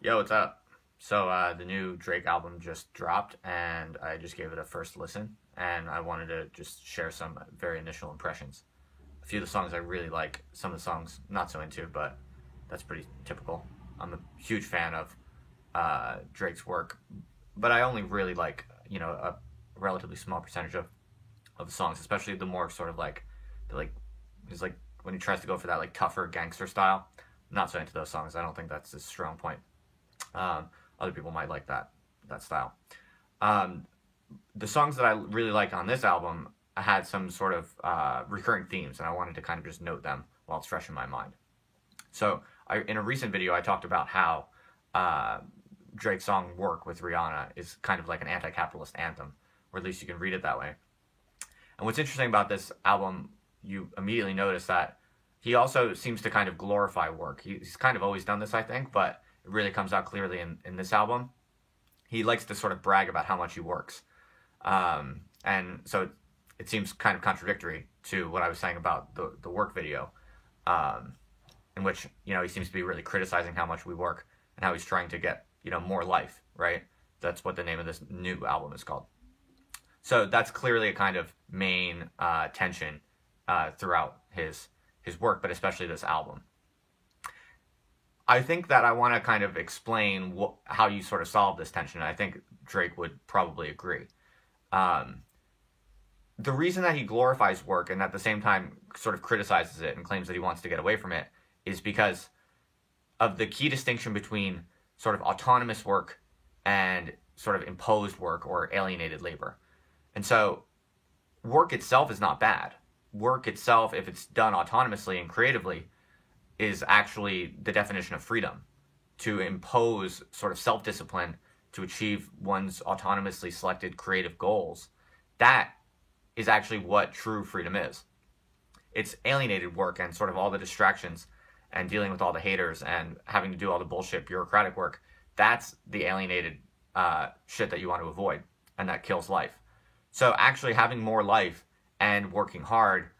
Yo, what's up? So the new Drake album just dropped, and I just gave it a first listen, and I wanted to just share some very initial impressions. A few of the songs I really like, some of the songs not so into, but that's pretty typical. I'm a huge fan of Drake's work, but I only really like a relatively small percentage of the songs, especially the more sort of like the like he's like when he tries to go for that like tougher gangster style. Not so into those songs. I don't think that's his strong point. Um, Other people might like that style. Um, the songs that I really like on this album had some sort of recurring themes, and I wanted to kind of just note them while it's fresh in my mind. In a recent video, I talked about how uh, Drake's song "Work" with Rihanna is kind of like an anti-capitalist anthem, or at least you can read it that way. And what's interesting about this album, you immediately notice that he also seems to kind of glorify work. He's kind of always done this, I think, but it really comes out clearly in this album. He likes to sort of brag about how much he works. And so it seems kind of contradictory to what I was saying about the work video, um, in which, he seems to be really criticizing how much we work and how he's trying to get, more life, right? That's what the name of this new album is called. So that's clearly a kind of main tension throughout his work, but especially this album. I think that I want to kind of explain how you sort of solve this tension. I think Drake would probably agree. Um, the reason that he glorifies work and at the same time sort of criticizes it and claims that he wants to get away from it is because of the key distinction between sort of autonomous work and sort of imposed work or alienated labor. And so work itself is not bad. Work itself, if it's done autonomously and creatively, is actually the definition of freedom. To impose sort of self-discipline to achieve one's autonomously selected creative goals, that is actually what true freedom is. It's alienated work and sort of all the distractions and dealing with all the haters and having to do all the bullshit bureaucratic work. That's the alienated shit that you want to avoid, and that kills life. So actually having more life and working hard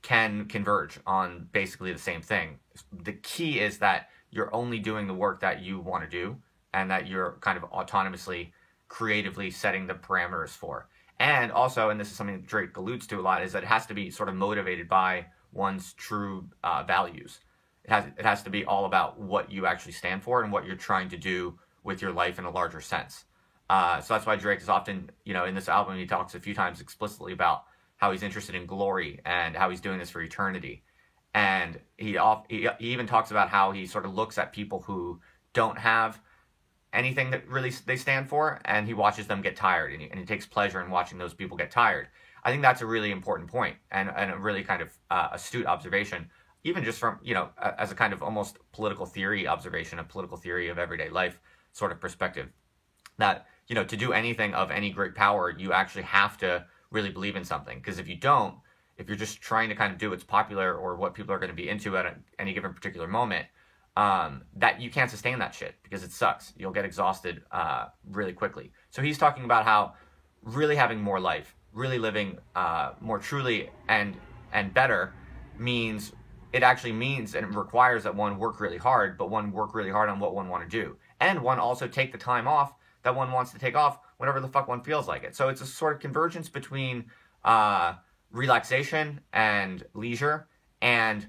can converge on basically the same thing. The key is that you're only doing the work that you want to do and that you're kind of autonomously, creatively setting the parameters for. And also, and this is something that Drake alludes to a lot, is that it has to be sort of motivated by one's true values. It has to be all about what you actually stand for and what you're trying to do with your life in a larger sense. So that's why Drake is often, in this album, he talks a few times explicitly about how he's interested in glory and how he's doing this for eternity. And he even talks about how he sort of looks at people who don't have anything that really they stand for, and he watches them get tired, and he takes pleasure in watching those people get tired. I think that's a really important point and a really kind of astute observation, even just from, as a kind of almost political theory observation, a political theory of everyday life sort of perspective. That, to do anything of any great power, you actually have to really believe in something. Because if you don't, if you're just trying to kind of do what's popular or what people are going to be into at any given particular moment, that you can't sustain that shit because it sucks. You'll get exhausted really quickly. So he's talking about how really having more life, really living more truly and better means it actually means and requires that one work really hard, but one work really hard on what one want to do, and one also take the time off that one wants to take off whenever the fuck one feels like it. So it's a sort of convergence between relaxation and leisure and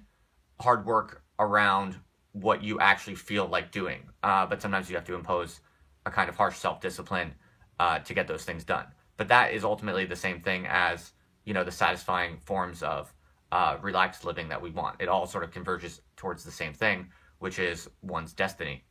hard work around what you actually feel like doing. But sometimes you have to impose a kind of harsh self-discipline to get those things done. But that is ultimately the same thing as, the satisfying forms of relaxed living that we want. It all sort of converges towards the same thing, which is one's destiny.